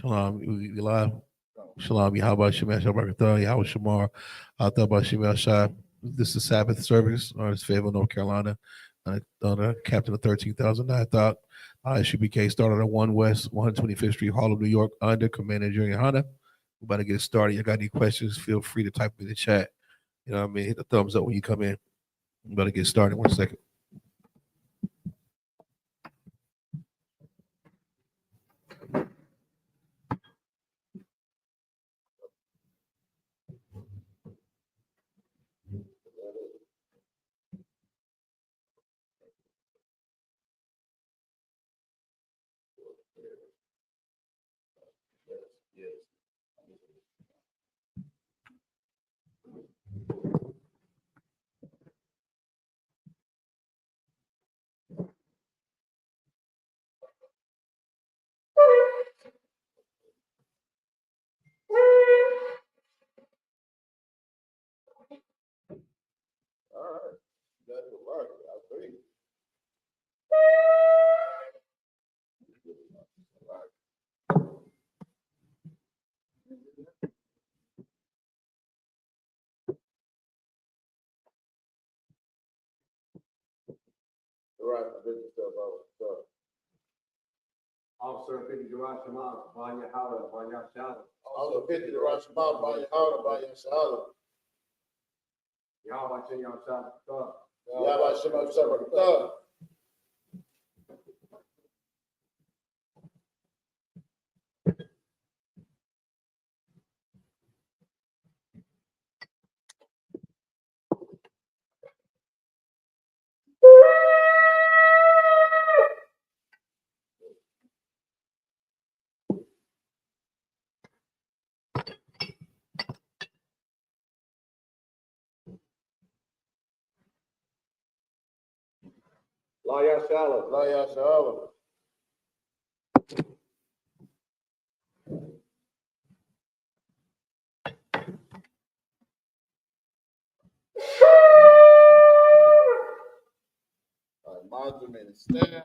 Shalom, we live. Shalom, Yahweh Shemesh Shabbat Yahweh Shamar, Ataba Shemesh Shai. This is Sabbath service on this Fayetteville, North Carolina. Captain of 13,009 thought. I.S.U.P.K started on 1 West, 125th Street, Harlem, New York, under Commander Junior Hunter. We're about to get started. You got any questions? Feel free to type in the chat. You know what I mean? Hit the thumbs up when you come in. We're about to get started. 1 second. Officer 50 Gerard Shema, Banya Howard, Banya Shalom. Also 50 to Rashomon by your heart, by your shalom. Yahweh Shem Yahshua. Yahweh Shema Shabbat. La Yahshua. La Yahshua. Mind them in the stand.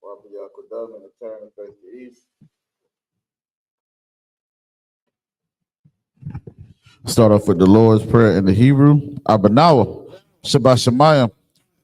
Walk the Yakodam and turn and face the east. Start off with the Lord's Prayer in the Hebrew. Abanawa, Shabbat Shemayim,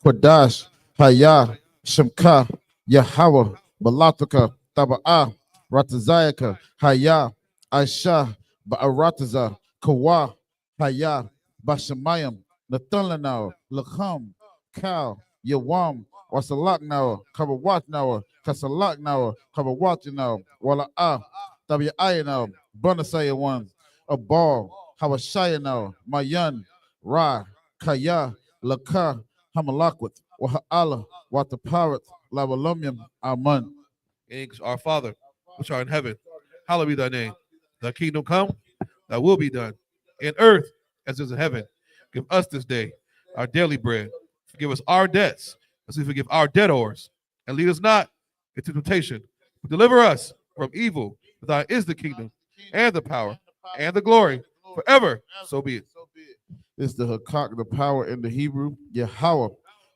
Kodash, Hayah, Shemka, Yahweh, Balataka, Taba'ah, Ratazayaka, Hayah, Aisha, Ba'arataza, Kawa, Hayah, Bashamayim, Nathalanao, Lacham, Kal, Yawam, Wasalaknawa, Kabawatnawa, Kasalaknawa, Kabawatinawa, Wala'ah, Tabi'ayanawa, Bonasaya one, a ball. Hawashayana, Mayan, Ra, Kaya, Laka, Hamalakwat, Waha'ala, Wataparat, Lavalumium, Aman. Our Father, which art in heaven, hallowed be thy name. Thy kingdom come, thy will be done, in earth as it is in heaven. Give us this day our daily bread. Forgive us our debts, as we forgive our debtors. And lead us not into temptation, but deliver us from evil. For thine is the kingdom, and the power, and the glory, forever. So be it. It's the Hakak, the power in the Hebrew, Yahweh.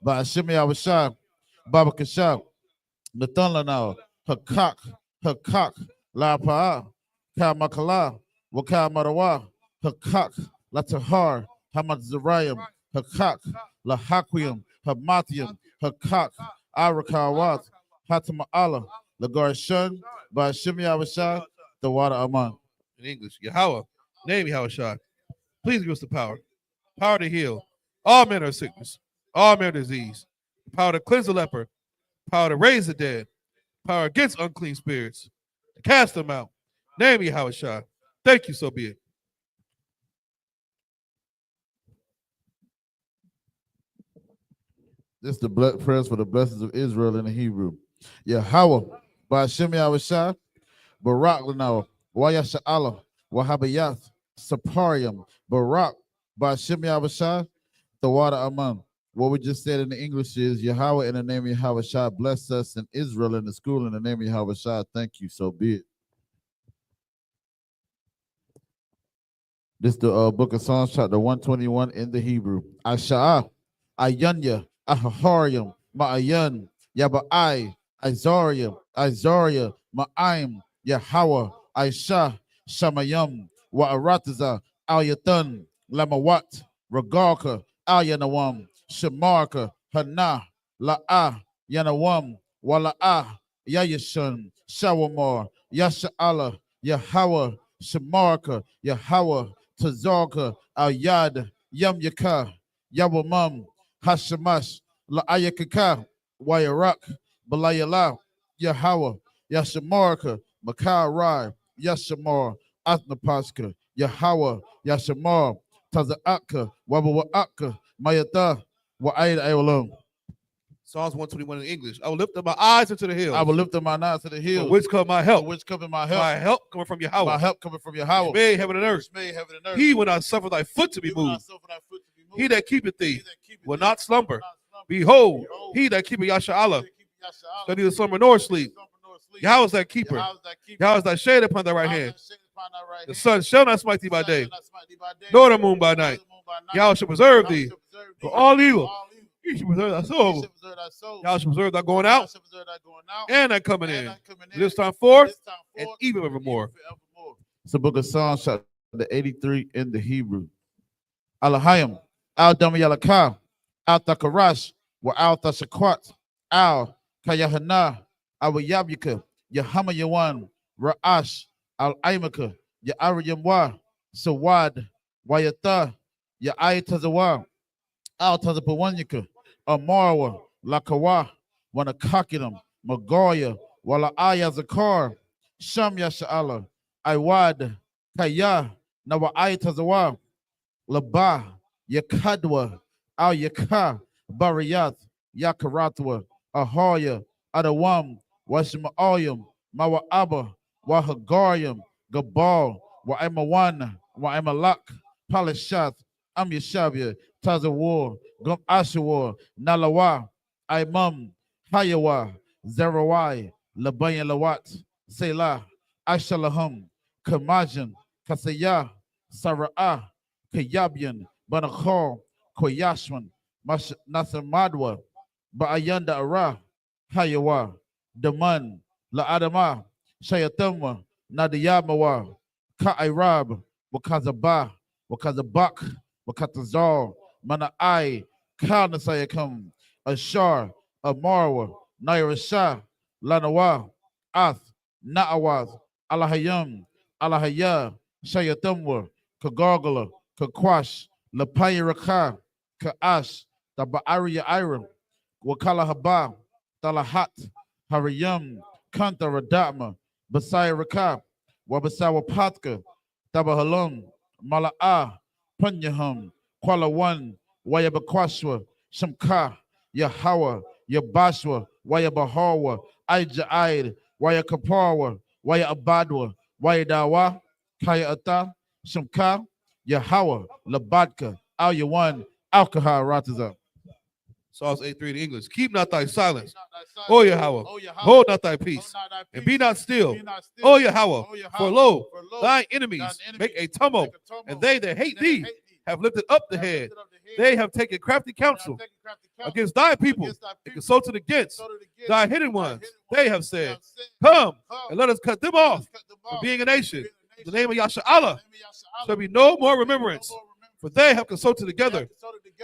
By Hashem Yahushua, Baba Kashab, Nathan Lanao, Hakak, Hakak, La Pa'a, Kamakala, Waka Marawa, Hakak, Latahar, Hamad Zarayim, Hakak, La Haquium, Hamatium, Hakak, Arakawat, Hatama'ala, Lagarshan, by Hashem Yahushua, the water Aman. In English, Yahweh, name Yahweh. Please give us the power to heal all manner of sickness, all manner of disease, power to cleanse the leper, power to raise the dead, power against unclean spirits, to cast them out. Name Yahweh. Thank you, so be it. This is the prayers for the blessings of Israel in the Hebrew. Yahweh, by Hashem Yahushua, Barak Lanao, Wayasha Allah, Wahabayath, Saparium, Barak, by Hashem Yahushua, the water Aman. What we just said in the English is Yahweh in the name of Yahushua, bless us in Israel in the school in the name of Yahushua. Thank you, so be it. This is the book of Psalms, chapter 121 in the Hebrew. Asha'ah, Ayanya, Ahaharium, Ma'ayan, Yaba'ai, Isaiah, Ma'aim, Yahweh, Aisha, Shamayam, Wa'arataza, Al Yathan, Lamawat, Ragalka, Al Yanawam, Shamarka, Hana, La'ah, Yanawam, Wala'ah, Yayashun, Shawamar, Yasha Allah, Yahweh, Shamarka, Yahweh, Tazarka, Al Yad, Yam Yaka, Yawamam, Hashamash, La'ayakaka, Wayarak, Balayala, Yahweh, Yashamarka, Makai Rai, Yashamar, Athnapaska, Yahweh, Yashamar, Taza'aka, Wabawa'aka, Mayata, Wa'aid Aolam. Psalms 121 in English. I will lift up my eyes into the hills. I will lift up my eyes to the hills. From which come my help? From which cometh my help? My help coming from Yahweh. My help coming from Yahweh. Which made heaven and earth. Which made heaven and earth. He will not suffer thy foot to be moved. He that keepeth thee will not slumber. Behold, he that keepeth Yasha Allah shall neither slumber nor sleep. Yahweh is thy keeper. Yahweh is thy shade upon thy right hand. The sun shall not smite thee by day, nor the moon by night. Yahweh shall preserve thee from all evil. He shall preserve thy soul. Yahweh shall preserve thy going out and thy coming in. This time forth and even evermore. It's the book of Psalms, chapter 83 in the Hebrew. Alahayim, Al Damayalaka, Al Takarash, wa Al Tashakwat, Al Kayahana, Al Yabika, Yahama Yawan, Ra'ash, Al Aimaka, Ya'ariyamwa, Sawad, Wayata, Ya'ayatazawa, Al Tazapawanyaka, Amarwa, Lakawa, Wanakakinam, Magoya, Wala Ayazakar, Sham Yasha'ala, Iwad, Kaya, Nawa Ayatazawa, Laba, Yakadwa, Al Yaka, Bariyat, Yakaratwa, Ahoya, Adawam, Washmaoyam, Mawa Abba, Wahagarium, Gabal, Wa'emawan, Wa'emalak, Palishath, Amyashabia, Tazawar, Gum Ashawar, Nalawa, Imam, Hayawa, Zerawai, Labayan Lawat, Selah, Ashalaham, Kamajan, Kasaya, Sara'ah, Kayabian, Banachor, Koyashman, Nasamadwa, Ba'ayanda Ara, Hayawa, Daman, La Adama, Shayatama, Nadiyamawa, Ka'irab, Wakazaba, Wakazabak, Wakatazar, Mana'ai, Kalnasayakam, Ashar, Amarwa, Nairashah, Lanawa, Ath, Na'awaz, Alahayam, Alahaya, Shayatamwa, Kagargala, Kakwash, Lapayaraka, Ka'ash, Taba'ariya Iram, Wakala Haba, Talahat, Hariyam, Kanta Radama, Basaya Raka, Wabasawa Patka, Tabahalum, Mala'a, Punyahum, Kuala One, Wayabakwashwa, Shamka, Yahawa, Yabashwa, Wayabahawa, Aija'id, Wayakapawa, Wayabadwa, Wayadawa, Kaya Ata, Shamka, Yahawa, Labadka, Al Yawan, Alkaha Rataza. Psalms 8:3 in English. Keep not thy silence, O Yahweh. Hold not thy peace, and be not still, O Yahweh. For lo, thine enemies make a tumult, and they that hate thee have lifted up the head. They have taken crafty counsel against thy people and consulted against thy hidden ones. They have said, come and let us cut them off from being a nation. In the name of Yasha Allah shall be no more remembrance, for they have consulted together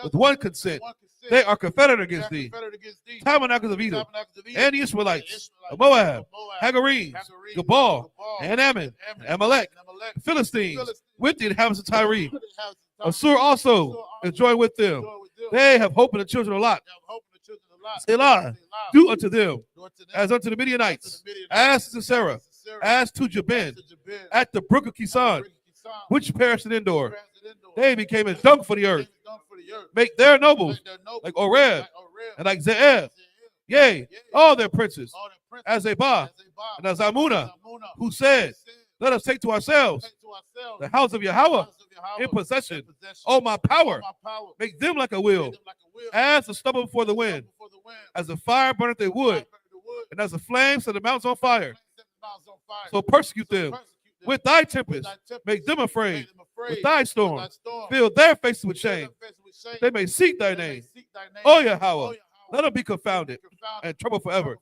with one consent. They are confederate against thee. Tabernacles of Edom and the Israelites of Moab, Hagarenes, Gabal, and Ammon, and Amalek, Philistines, with the inhabitants of Tyre. Assur also is joined with them. They have hope in the children of Lot. Selah, do unto them as unto the Midianites, as to Sarah, as to Jabin, at the brook of Kisan, which perished in Endor. They became as dung for the earth. Make their nobles like Oreb and like Ze'eb. Yea, all their princes, as Zebah and as Amuna, who said, let us take to ourselves the house of Yahweh in possession. Oh, my power, make them like a wheel, as the stubble before the wind, as the fire burneth their wood, and as the flames set the mountains on fire. So persecute them with thy tempest, make them afraid with thy storm, fill their faces with shame, they may seek thy name. Oh, Yahweh, let them be confounded and troubled forever.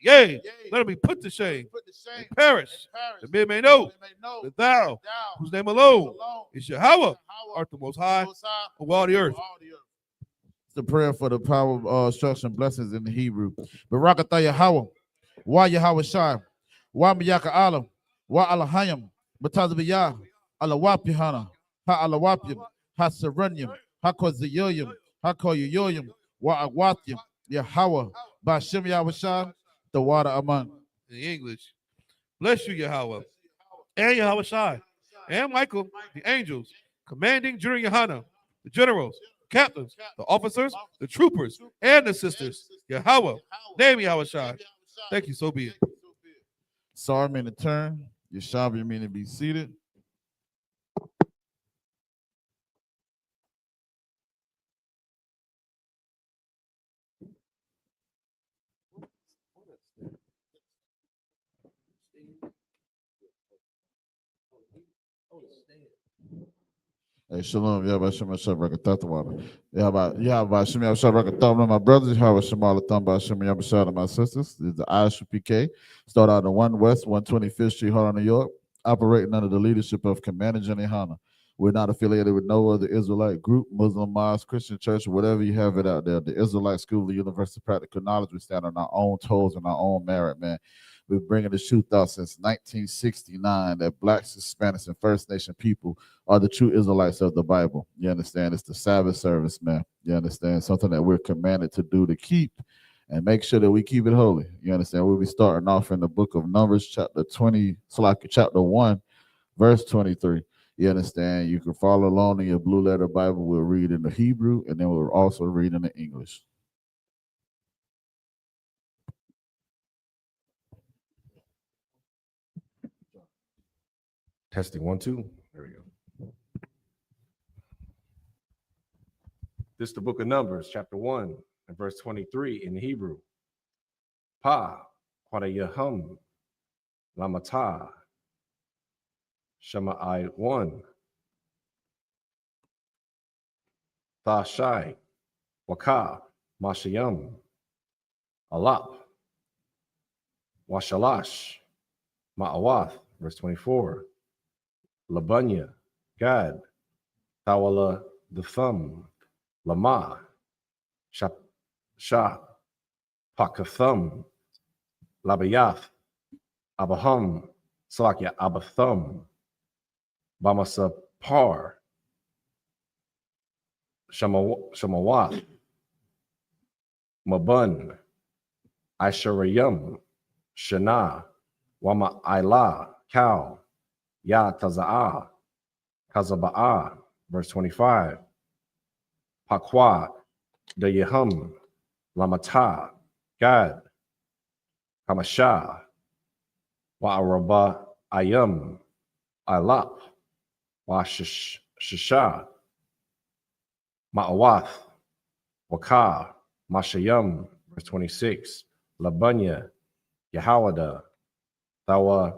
Yea, let them be put to shame, and perish, that men may know that thou, whose name alone is Yahweh, art the most high of all the earth. The prayer for the power of instruction blessings in the Hebrew. Barakatah Yahweh, Wa Yahweh Shai, Wa Miyaka Allah, Wa Alahayim, Batazabiyah, Alawapihana, Ha Alawapim, Ha Serenium, Ha Kozayoyim, Ha Koyoyim, Wa Awathim, Yahweh, Bashem Yahweh Shai, the water among. In English, bless you, Yahweh, and Yahweh Shai, and Michael, the angels, commanding during Yohanan, the generals, captains, the officers, the troopers, and the sisters. Yahweh, name Yahweh Shai. Thank you, so be it. Sorry mean to turn, Yeshavi mean to be seated. Hey, shalom. Yeah, about Shema Shabrak Tatawada. Yeah, about Shema Shabrak Tatawada. My brothers, how was Shema Latam by Shema Yabashad, my sisters. This is the I.S.U.P.K. Start out in 1 West, 125th Street, Harlem, New York, operating under the leadership of Commander Jenny Hanna. We're not affiliated with no other Israelite group, Muslim mosque, Christian church, whatever you have it out there. The Israelite School of the Universal Practical Knowledge, we stand on our own toes and our own merit, man. We've been bringing the truth out since 1969 that Blacks, Hispanics, and First Nation people are the true Israelites of the Bible. You understand? It's the Sabbath service, man. You understand? Something that we're commanded to do to keep and make sure that we keep it holy. You understand? We'll be starting off in the book of Numbers, chapter 1, verse 23. You understand? You can follow along in your blue letter Bible. We'll read in the Hebrew, and then we'll also read in the English. Testing 1, 2. There we go. This is the book of Numbers, chapter 1, and verse 23 in Hebrew. Pa, Quadayahum, Lamata, Shemai 1, Thashai, Waka, Mashayam, Alap, Washalash, Ma'awath, verse 24. Labunya, Gad, Thawala, the thumb, Lama, Shah, Pakathum, Labayath, Abahum, Salakya, Abathum, Bamasa Par, Shamawath, Mabun, Aisharayum, Shana, Wama Ila, Cow, Ya Taza'ah, Kazaba'ah, verse 25. Pakwa, the Yehum, Lamata, Gad, Kamashah, Wa'araba, Ayam, Ilap, Shisha, Ma'awath, Waka, Mashayam, verse 26. Labunya, Yahawada, Thawa,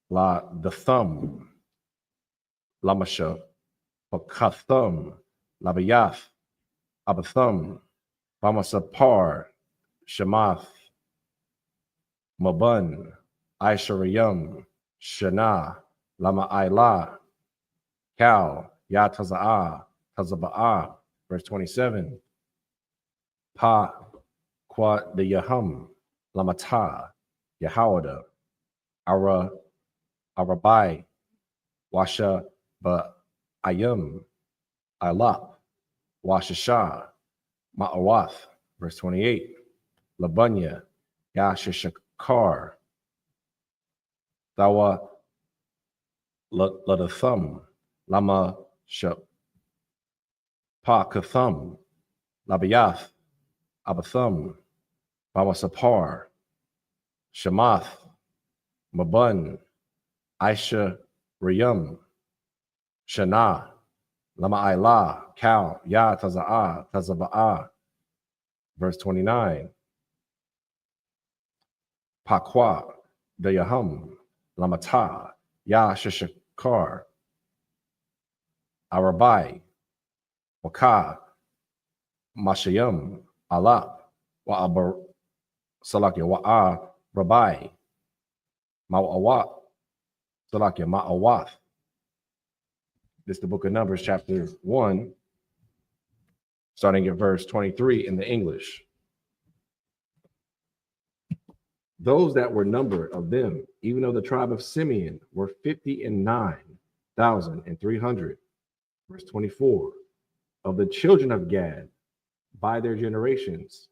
La, the thumb, Lamasha, Pakathum, Labayath, Abathum, Bamasapar, Shemath, Mabun, Aisharayum, Shana, Lama Ila, Cal, Ya Taza'ah, Tazaba'ah, verse 27. Pa, Qua the Yahum, Lamata, Yahawada, Arabai, Washa, Ba Ayum, Ilap, Washashah, Ma'awath, verse 28. Labunya, Yashishakar, Thawa, Ladathum, Lama Shap, Pakathum, Labayath, Abathum, Bamasapar, Shemath, Mabun, Aisha Rayum, Shana, Lama Ila, Cal, Ya Taza'ah, Tazaba'ah, verse 29. Pakwa, the Yahum, Lamata, Ya Shishakar, Arabai, Waka, Mashayam, Alap, Wa'abar Salakia Wa'a Rabai Ma'awat Salakia Ma'awath. This is the book of Numbers, chapter 1, starting at verse 23 in the English. Those that were numbered of them, even of the tribe of Simeon, were 59,300. Verse 24. Of the children of Gad, by their generations,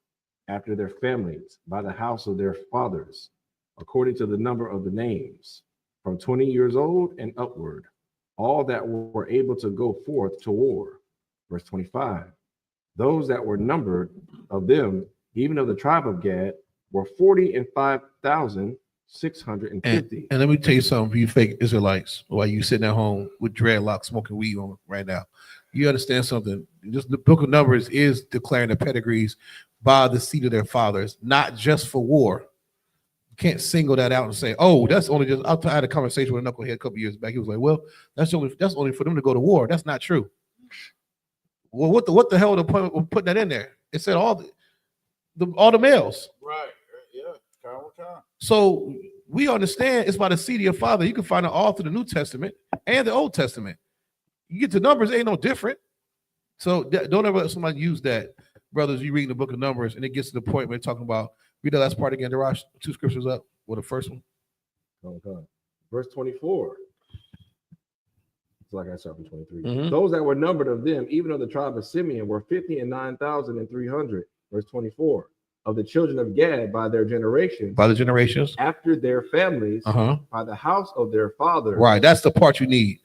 after their families, by the house of their fathers, according to the number of the names, from 20 years old and upward, all that were able to go forth to war. Verse 25. Those that were numbered of them, even of the tribe of Gad, were 45,650. And let me tell you something, for you fake Israelites, while you sitting at home with dreadlocks smoking weed on right now, you understand something. Just the book of Numbers is declaring the pedigrees by the seed of their fathers, not just for war. You can't single that out and say, oh, that's only just. I had a conversation with a knucklehead a couple years back. He was like, well, that's only for them to go to war. That's not true. Well, what the hell the point of putting that in there? It said all the males. Right. Yeah. So we understand it's by the seed of your father. You can find it all through the New Testament and the Old Testament. You get to Numbers, ain't no different. So don't ever let somebody use that, brothers. You reading the book of Numbers, and it gets to the point where they're talking about. Read the last part again, Darash. 2 scriptures up. Well, the first one. Okay. Verse 24. It's like I said from 23. Mhm. Those that were numbered of them, even of the tribe of Simeon, were 59,300. Verse 24. Of the children of Gad by their generations, By the generations. after their families, by the house of their fathers. Right. That's the part you need.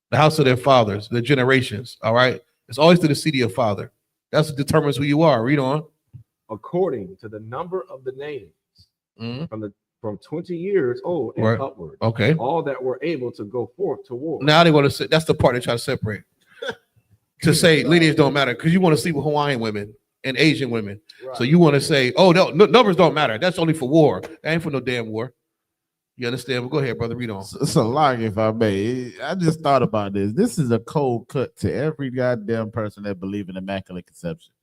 The house of their fathers, the generations. All right. It's always to the seed of your father. That's what determines who you are. Read on. According to the number of the names, Mhm. from 20 years old and Right. upward. Okay. All that were able to go forth to war. Now they want to say that's the part they try to separate. To say lineage don't matter because you want to see with Hawaiian women and Asian women. Right. So you want to say, oh, no, numbers don't matter. That's only for war. That ain't for no damn war. You understand? Well, go ahead, brother. Read on. It's a lie, if I may. I just thought about this. This is a cold cut to every goddamn person that believe in immaculate conception,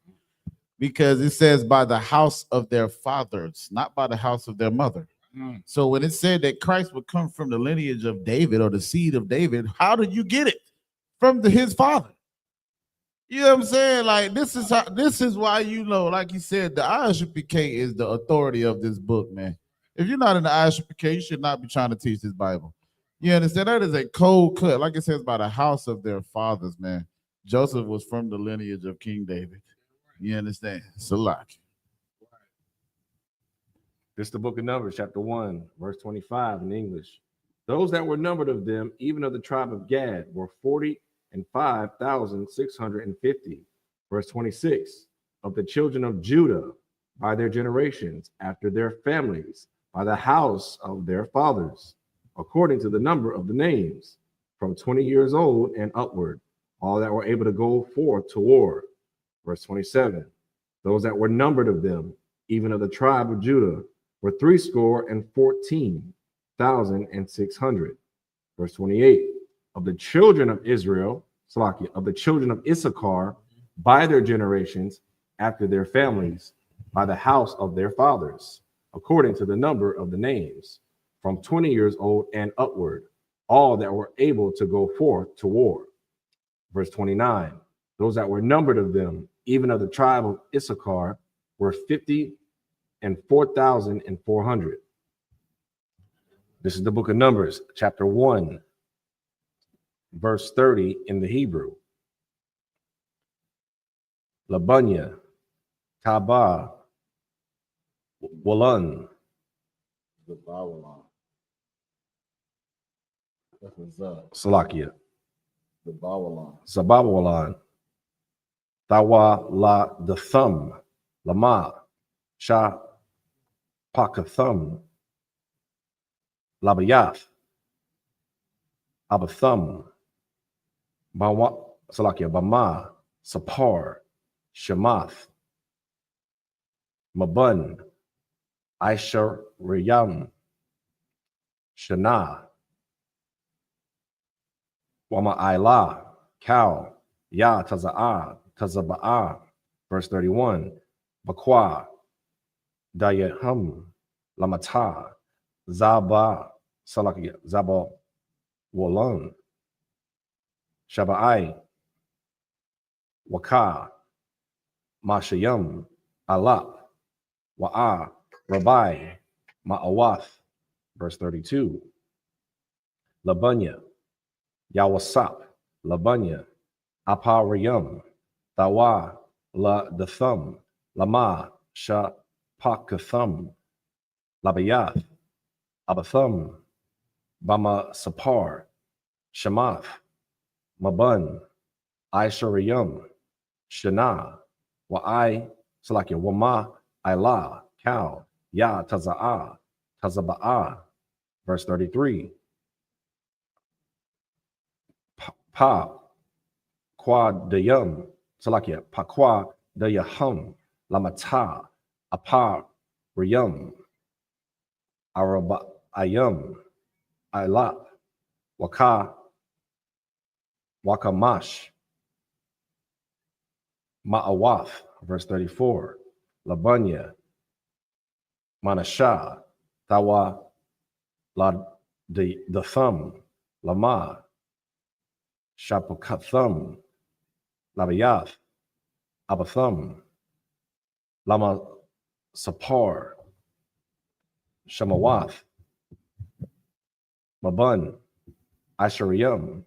because it says by the house of their fathers, not by the house of their mother. So when it said that Christ would come from the lineage of David or the seed of David, how did you get it from his father? You know what I'm saying? Like this is why, like you said, the I.S.U.P.K is the authority of this book, man. If you're not in the I.S.U.P.K, you should not be trying to teach this Bible. You understand? That is a cold cut. Like it says, by the house of their fathers, man. Joseph was from the lineage of King David. You understand? Salak. This is the book of Numbers, chapter 1, verse 25 in English. Those that were numbered of them, even of the tribe of Gad, were 45,650. Verse 26. Of the children of Judah, by their generations, after their families, by the house of their fathers, according to the number of the names, from 20 years old and upward, all that were able to go forth to war. Verse 27. Those that were numbered of them, even of the tribe of Judah, were 314,600. Verse 28. Of the children of Israel, Salakia, of the children of Issachar, by their generations, after their families, by the house of their fathers, according to the number of the names, from 20 years old and upward, all that were able to go forth to war. Verse 29. Those that were numbered of them, even of the tribe of Issachar, were 54,400. This is the book of Numbers, chapter 1, verse 30 in the Hebrew. Labunya, Taba, Walan. The Babylon. That was Salakia, the Babylon. Zabawalan, Tawa la the thumb, Lama, Sha Pakathum, Labayath, Abathum, Bawa, Salakia, Bama, Sapar, Shemath, Mabun, Aisha Riyam, Shana, Wama Ayla, Cow, Ya Tazaa, Tazabaa, verse 31, Bakwa, Dayahum, Lamata, Zaba, Salakia, Zaba, Walan, Shabai, Waka, Mashayam, Alap, Wa'a, Rabai, Ma'awath, verse 32. Labunya, Yawasap, Labunya, Aparayum, Tawa, La Dathum, Lama, Sha Pakathum, Labayath, Abathum, Bama Sapar, Shamath, Mabun, I.S.U.P.K, Shana, Wa'ai, Salakia, Wama, Ila, Cow, Ya, Taza'a, Tazaba'a, verse 33. Pa, Quad Dayum, Salakia, Pakwa Dayahum, Lamata, Apar, Riyum, Araba Ayum, Ilap, Waka, Wakamash, Ma'awath, verse 34. Labunya, Manasha, Tawa, La the thumb, Lama, Shapukathum, Labayath, Abathum, Lama Sapar, Shamawath, Mabun, Ashariyum,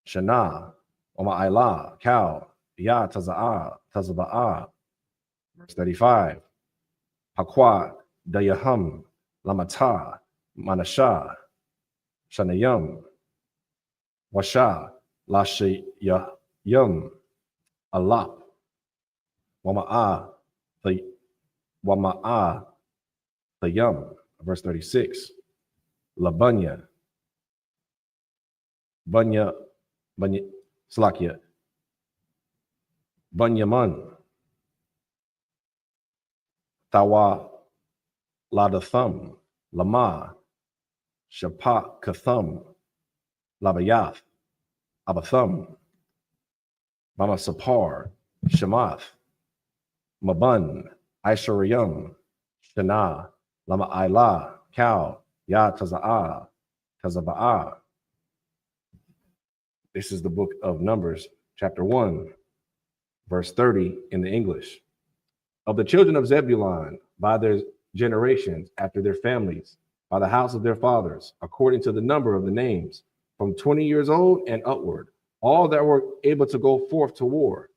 Shana, Oma Ila, Cow, Ya Taza'a, Tazaba'a, verse 35. Pakwa, Dayahum, Lamata, Manasha, Shanayum, Washa, Lashayum, Alap, Wama'a, the Wama'a, the Yum, verse 36. Labunya, Bunya, Slakia, Bunyamun, Tawa, Ladathum, Lama, Shapa Kathum, Labayath, Abathum, Mama Sapar, Shamath, Mabun, I.S.U.P.K, Shana, Lama Ila, Cow, Ya Taza'a, Tazaba'a. This is the book of Numbers, chapter 1, verse 30 in the English. Of the children of Zebulun, by their generations, after their families, by the house of their fathers, according to the number of the names, from 20 years old and upward, all that were able to go forth to war.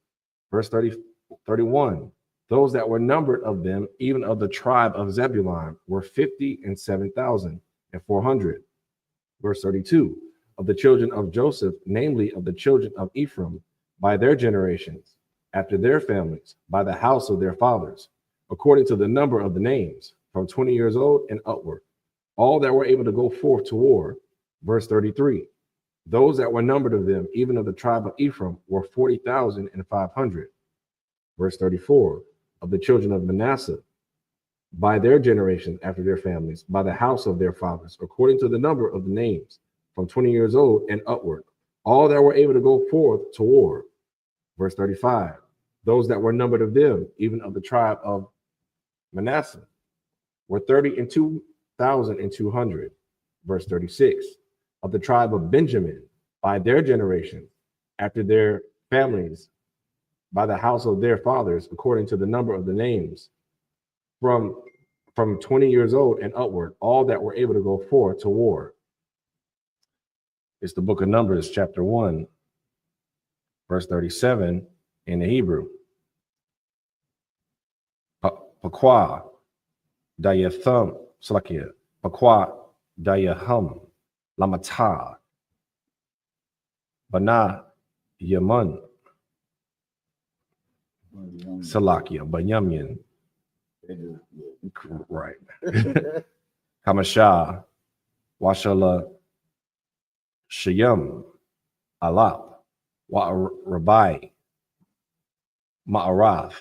Verse 31. Those that were numbered of them, even of the tribe of Zebulun, were 57,400. Verse 32. Of the children of Joseph, namely of the children of Ephraim, by their generations, after their families, by the house of their fathers, according to the number of the names, from 20 years old and upward, all that were able to go forth to war. Verse 33. Those that were numbered of them, even of the tribe of Ephraim, were 40,500. Verse 34. Of the children of Manasseh, by their generations, after their families, by the house of their fathers, according to the number of the names, from 20 years old and upward, all that were able to go forth to war. Verse 35. Those that were numbered of them, even of the tribe of Manasseh, were 32,200. Verse 36. Of the tribe of Benjamin, by their generation, after their families, by the house of their fathers, according to the number of the names, from 20 years old and upward, all that were able to go forth to war. It's the book of Numbers, chapter 1, verse 37 in the Hebrew. Pakwa Dayathum, Salakia, Pakwa Dayahum, Lamata, Bana Yamun, Salakia, Banyamin, right. Kamasha, Washala, Shayam, Alap, Rabai, Ma'arath,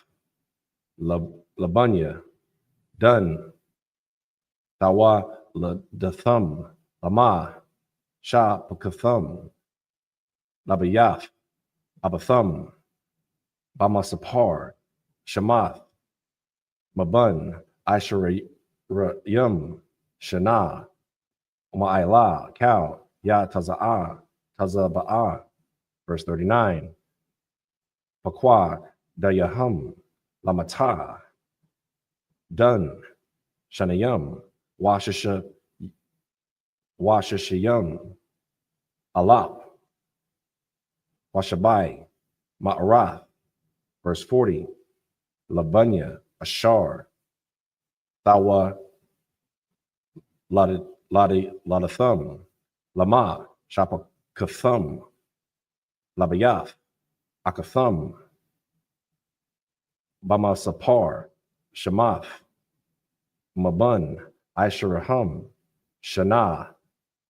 Labunya, Dun, Tawa, Dathum, Lama, Sha Pakathum, Labayath, Abathum, Bamasapar, Shamath, Mabun, I.S.U.P.K, Shana, Ma'ila, Cow, Ya Taza'ah, Tazaba'ah. Verse 39. Paquad, Dayahum, Lamata, Dun, Shanayum, Washashayum, Alap, Washabai, Ma'arath. Verse 40. Labunya, Ashar, Thawa, Ladathum, Lama, Shapakathum, Labayath, Akathum, Bama Sapar, Shamath, Mabun, Aishurahum, Shana,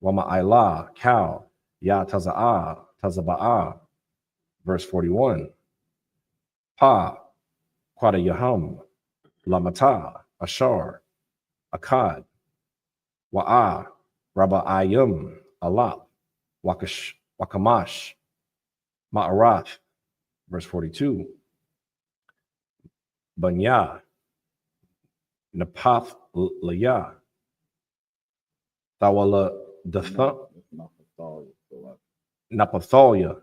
Wama Ilah, Cow, Ya Taza'ah, Tazaba'ah. Verse 41. Pa, Quada Yahum, Lamata, Ashar, Akkad, Wa'a, Rabba Ayum, Alap, Wakamash, Ma'arath. Verse 42. Banya, Napath Laya, Thawala Dathum, Napathalia,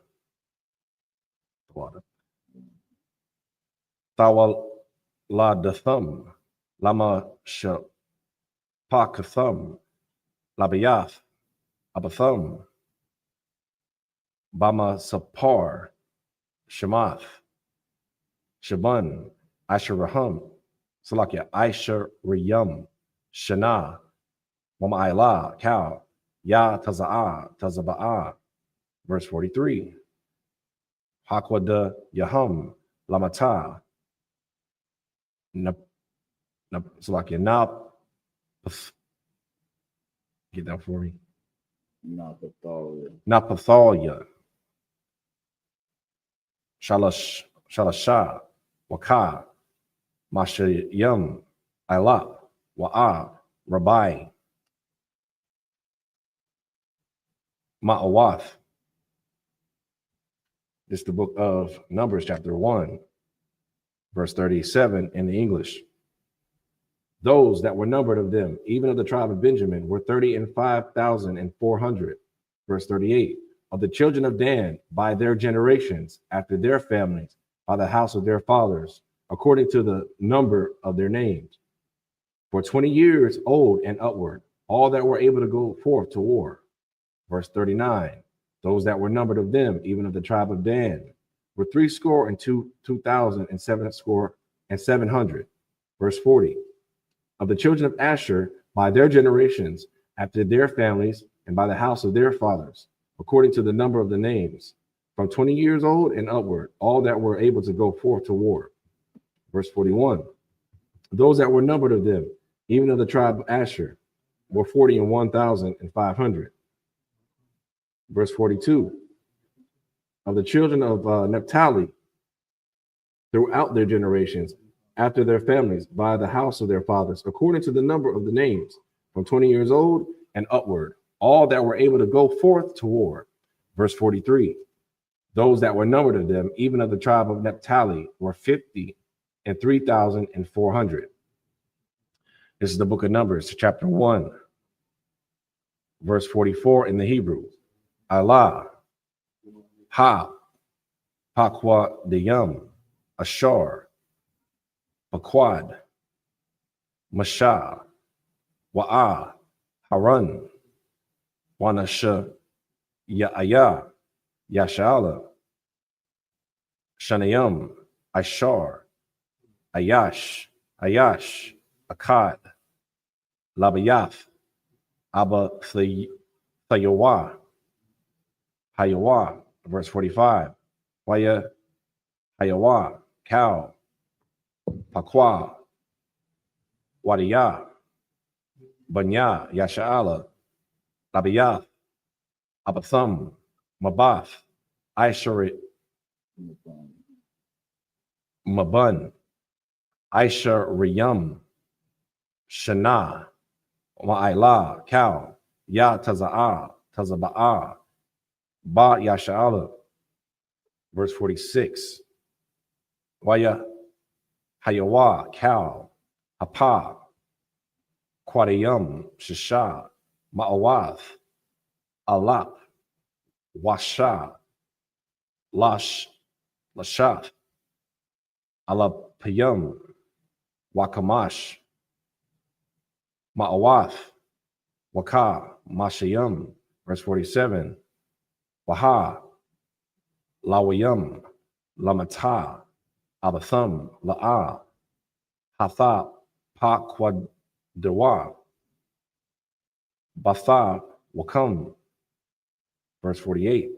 Thawala Dathum, Lama Shapakathum, Labayath, Abathum, Bama Sapar, Shemath, Shaban, Asherahum, Salakia, Aishariyum, Shana, Mama Ilah, Cow, Ya Taza'ah, Tazaba'ah. Verse 43. Hakwada Yahum, Lamata, Salakia, get that for me. Napathalia, Shalasha, Waka, Mashayum, Ilap, Wa'a, Rabbi, Ma'awath. This is the book of Numbers, chapter 1, verse 37 in the English. Those that were numbered of them, even of the tribe of Benjamin, were 35,400. Verse 38. Of the children of Dan, by their generations, after their families, by the house of their fathers, according to the number of their names, for 20 years old and upward, all that were able to go forth to war. Verse 39. Those that were numbered of them, even of the tribe of Dan, were 2,700. Verse 40. Of the children of Asher, by their generations, after their families, and by the house of their fathers, according to the number of the names, from 20 years old and upward, all that were able to go forth to war. Verse 41. Those that were numbered of them, even of the tribe of Asher, were 41,500. Verse 42. Of the children of Naphtali, throughout their generations, after their families, by the house of their fathers, according to the number of the names, from 20 years old and upward, all that were able to go forth to war. Verse 43. Those that were numbered of them, even of the tribe of Naphtali, were 53,400. This is the book of Numbers, chapter 1, verse 44 in the Hebrew. Allah, Ha, Pakwa Diyam, Ashar, Paquad, Masha, Wa'a, Haran, Wanasha, Ya'aya, Yashala, Shanayam, Ashar, Ayash, Akkad, Labayath, Abba Thayawa, Hayawa, verse 45. Waya, Hayawa, Cow, Pakwa, Wadiyah, Banya, Yasha'ala, Labayath, Abathum, Mabath, Aisharit, Mabun, Aisha Riyam, Shana, Ma'ila, Cow, Ya Taza'ah, Tazaba'ah, Ba Yasha'ala. Verse 46. Waya Hayawa, Cow, Apa, Quadayum, Shisha, Ma'awath, Alap, Washa, Lashath, Alapayum, Wakamash, Ma'awath, Waka, Mashayum, verse 47, Waha, Lawayum, Lamata, Abathum, La'a, Hatha, Pakwadwa, Batha, Wakam, verse 48,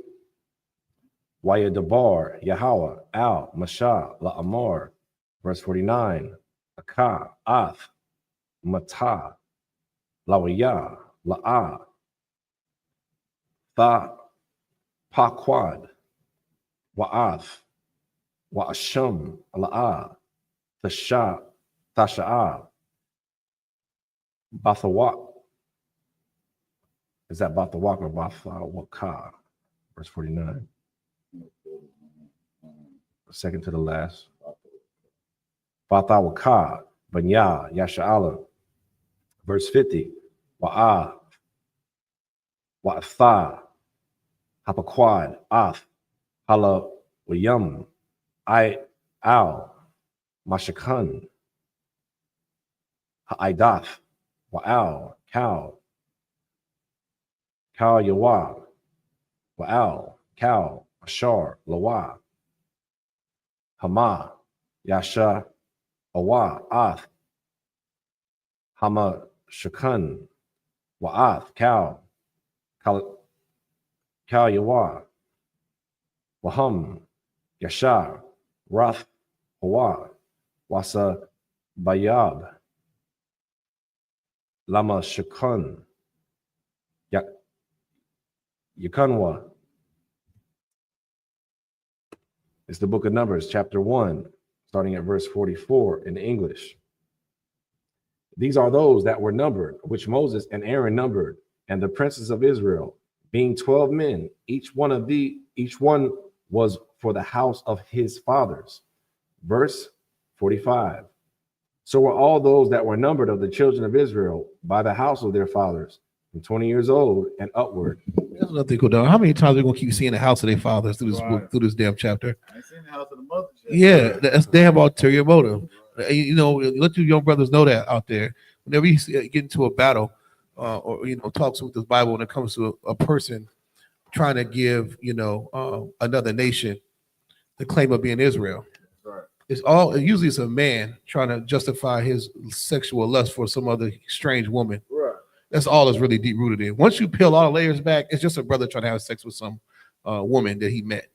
Wayadabar, Yahweh, Al, Masha, La'amar, verse 49, Aka, Ath, Mata, Lawaya, La'a, Tha, Paquad, Wa'ath, Wa'asham, La'a, Tasha'a, Bathawak. Is that Bathawak or Bathawaka? Verse 49. Second to the last. Bathawaka, Banya, Yasha'ala. Verse 50. Wa'a, Wa'atha, Hapaquad, Ath, Hala, Wayum, Al, Mashakan, Ha'aidath, Wa'al, Kal, Yawa, Wa'al, Kal, Ashar, Lawa, Hama, Yasha, Awa, Ath, Hama, Shakan, Wa'ath, Kal, Yawa, Waham, Yashar, Rath, Hawa, Wasa, Bayab, Lama Shakan, Yakanwa. It's the book of Numbers, chapter 1, starting at verse 44 in English. These are those that were numbered, which Moses and Aaron numbered, and the princes of Israel, being 12 men, each one was for the house of his fathers. Verse 45. So were all those that were numbered of the children of Israel by the house of their fathers, from 20 years old and upward. That's nothing cool, dog. How many times are we gonna keep seeing the house of their fathers through this Right. book, through this damn chapter? I ain't seen the house of the mother yet. Yeah, they have ulterior motive. You know, let your young brothers know that out there. Whenever you get into a battle, or talks with the Bible when it comes to a person trying to give another nation the claim of being Israel. Right. Usually it's a man trying to justify his sexual lust for some other strange woman. Right. That's all it's really deep rooted in. Once you peel all the layers back, it's just a brother trying to have sex with some woman that he met,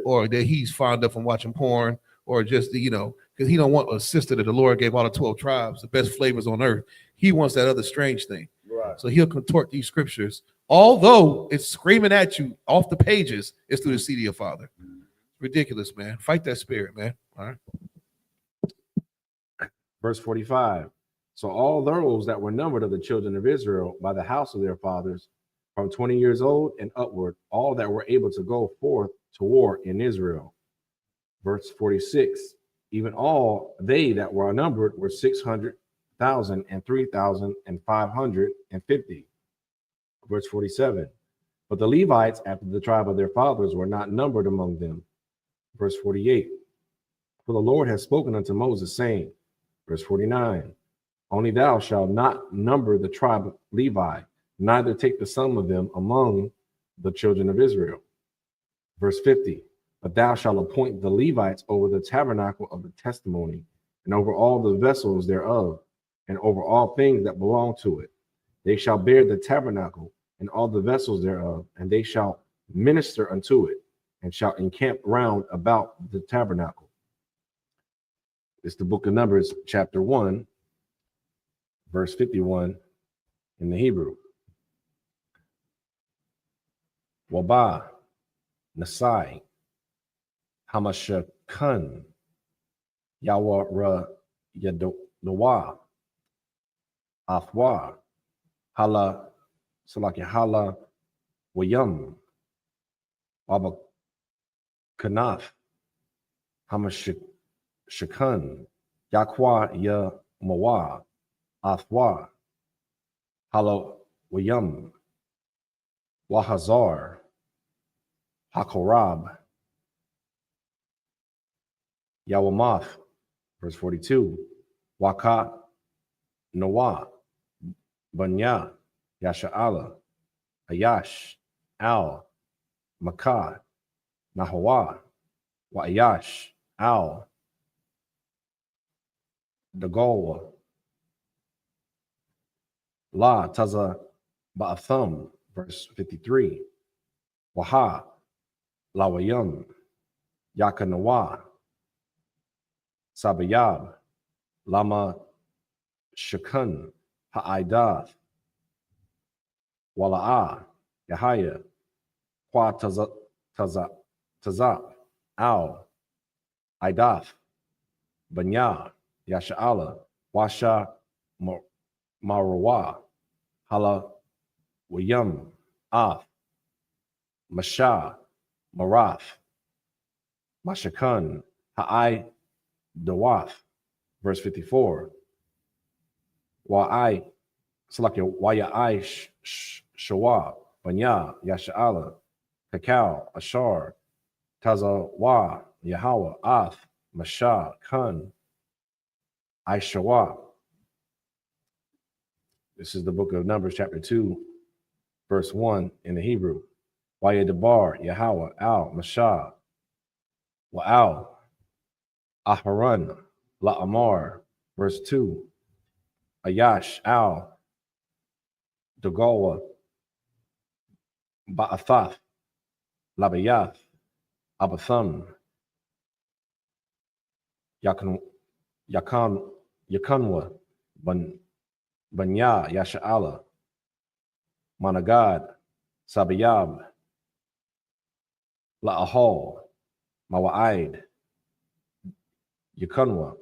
or that he's fond of from watching porn, or just because he don't want a sister that the Lord gave all the 12 tribes, the best flavors on earth. He wants that other strange thing. Right. So he'll contort these scriptures, although it's screaming at you off the pages. It's through the seed of your father. Ridiculous, man. Fight that spirit, man. All right. Verse 45. So all those that were numbered of the children of Israel by the house of their fathers, from 20 years old and upward, all that were able to go forth to war in Israel. Verse 46. Even all they that were numbered were 600,000 and 3,550. Verse 47. But the Levites, after the tribe of their fathers, were not numbered among them. Verse 48. For the Lord has spoken unto Moses, saying, verse 49, only thou shalt not number the tribe of Levi, neither take the sum of them among the children of Israel. Verse 50, but thou shalt appoint the Levites over the tabernacle of the testimony, and over all the vessels thereof, and over all things that belong to it. They shall bear the tabernacle and all the vessels thereof, and they shall minister unto it, and shall encamp round about the tabernacle. It's the book of Numbers, chapter 1, verse 51 in the Hebrew. Wabah, Nasai, Hamashakan, Yawara Yadowa, Athwa, Hala, Hala, Wayam, Waba Kanath, Hamashakan, Yakwa Ya Mawa, Athwa, Halawayim, Wahazar, Hakorab, Yawamath, verse 42, Waka, Noah, Banya, Yasha'ala, Ayash, Al, Makah, Nahawa, Wa'ayash, Al, Dagalwa, La Taza Ba'atham, verse 53, Waha, Lawayam, Yakanawa, Sabayab, Lama Shakun, Ha'aidath, Wala'a, Yahaya, Kwa Tazap, Al, Idath, Banya, Yasha'ala, Washa, Marawa, Hala, Wayam, Ath, Masha, Marath, Mashakun, Ha'ai, Dawath, verse 54. Wa'ai, Salakia, Wa'ai, Shawa, Banya, Yasha'ala, Kakao, Ashar, Tazawa, Yahweh, Ath, Masha, Kun, Aishawa. This is the book of Numbers, chapter 2, verse 1 in the Hebrew. Wa'yadabar, Yahweh, Al, Masha, Wa'al, Aharon, La'amar, verse 2. Ayash, Al, Dagalwa, Ba'athath, Labayath, Abatham, Yakanwa, Banya, Yasha'ala, Managad, Sabayab, La'ahol, Mawa'id, Yakanwa,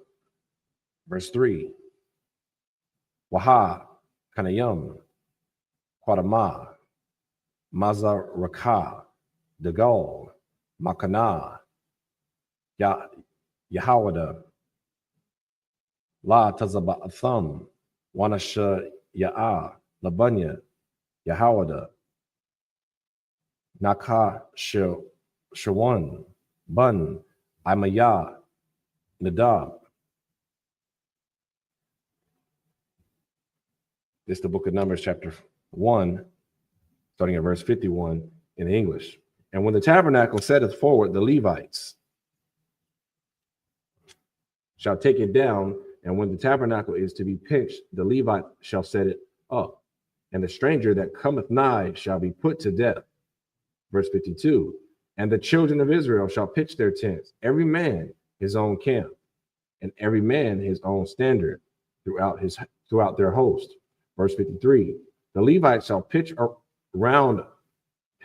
verse 3. Waha, Kanayam, Quadama, Mazaraka, Dagal, Makana, Yahawada, La Tazaba'atham, Wanasha Ya'a, Labanya, Yahawada, Naka Shawan, Bun, Imaya, Nadab. This is the book of Numbers, chapter 1, starting at verse 51 in English. And when the tabernacle setteth forward, the Levites shall take it down, and when the tabernacle is to be pitched, the Levite shall set it up, and the stranger that cometh nigh shall be put to death. Verse 52, and the children of Israel shall pitch their tents, every man his own camp, and every man his own standard throughout their host. Verse 53, the Levites shall pitch round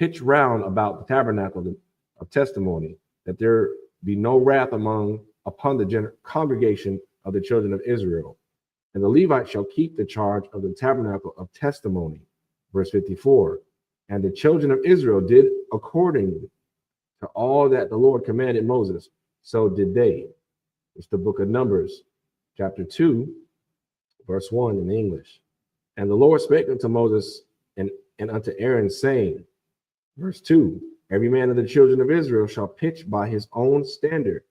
about the tabernacle of testimony, that there be no wrath upon the congregation of the children of Israel. And the Levites shall keep the charge of the tabernacle of testimony. Verse 54, and the children of Israel did according to all that the Lord commanded Moses, so did they. It's the book of Numbers, chapter 2, verse 1 in English. And the Lord spake unto Moses and unto Aaron, saying, verse 2, every man of the children of Israel shall pitch by his own standard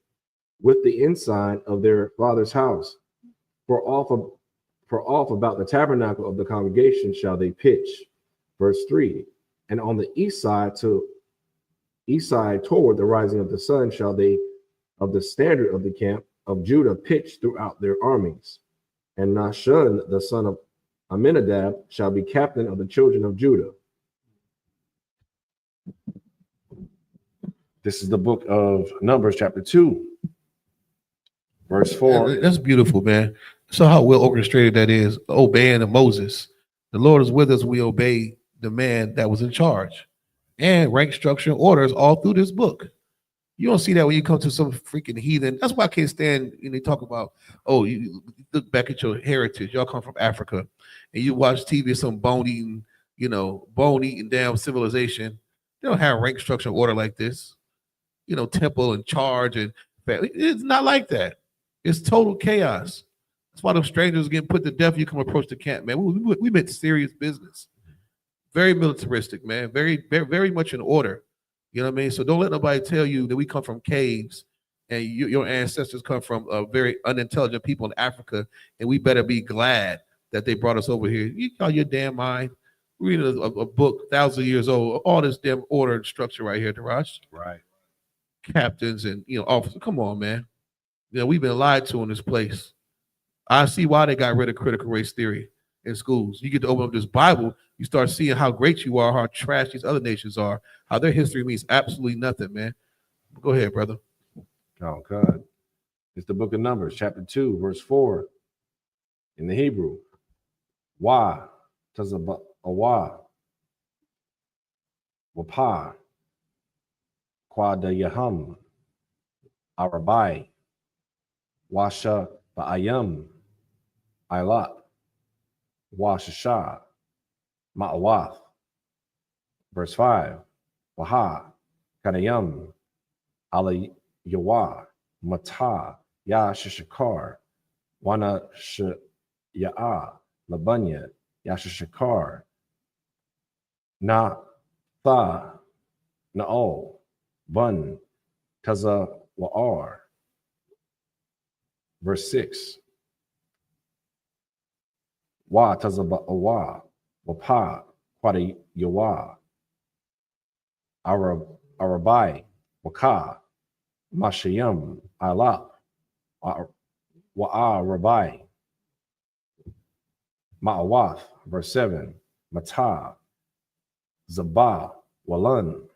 with the ensign of their father's house. For off about the tabernacle of the congregation shall they pitch. Verse 3, and on the east side toward the rising of the sun shall they of the standard of the camp of Judah pitch throughout their armies. And Nahshon, the son of Amminadab, shall be captain of the children of Judah. This is the book of Numbers, chapter 2, verse 4. That's beautiful, man. So how well orchestrated that is, obeying of Moses. The Lord is with us. We obey the man that was in charge, and rank, structure, and orders all through this book. You don't see that when you come to some freaking heathen. That's why I can't stand when they talk about, oh, you look back at your heritage. Y'all come from Africa, and you watch TV, some bone-eating damn civilization. They don't have rank, structure, and order like this. Temple and charge and family. It's not like that. It's total chaos. That's why those strangers getting put to death. You come approach the camp, man. We meant serious business. Very militaristic, man. Very much in order. You know what I mean? So don't let nobody tell you that we come from caves and your ancestors come from a very unintelligent people in Africa, and we better be glad that they brought us over here. You call your damn mind. Reading a book 1,000 years old, all this damn order and structure right here, Darash. Right. Captains and officers. Come on, man. We've been lied to in this place. I see why they got rid of critical race theory in schools. You get to open up this Bible, you start seeing how great you are, how trash these other nations are, how their history means absolutely nothing, man. Go ahead, brother. Oh, God. It's the book of Numbers, chapter 2, verse 4. In the Hebrew. Wa, tazaba, awa, wapa, quada yaham, arabai, washa ba'ayam, ilat, washasha, ma'awath. Verse 5. Waha, kanayam, ala yawa, mata, ya shishakar, wana ya'a, labanya, ya shishakar, na tha, na'o, bun, taza wa'ar. Verse 6. Wa taza ba'awa, wapa, quada yawa, arabai, waka, mashayam, alap, wa'a rabai, ma'awath. Verse 7. Mata, zabah, walan,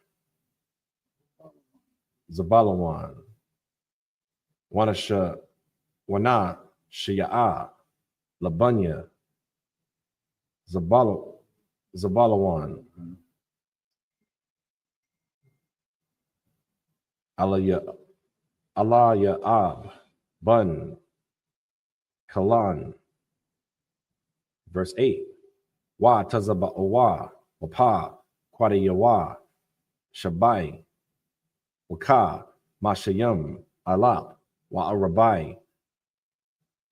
zabalawan, wanasha, wana, shiya'a, labanya, zabalawan, alaya'ab, bun, kalan. Verse 8. Wa tazaba owa, wapa, quada yawa, shabai, waka, mashayam, alap, wa arabai,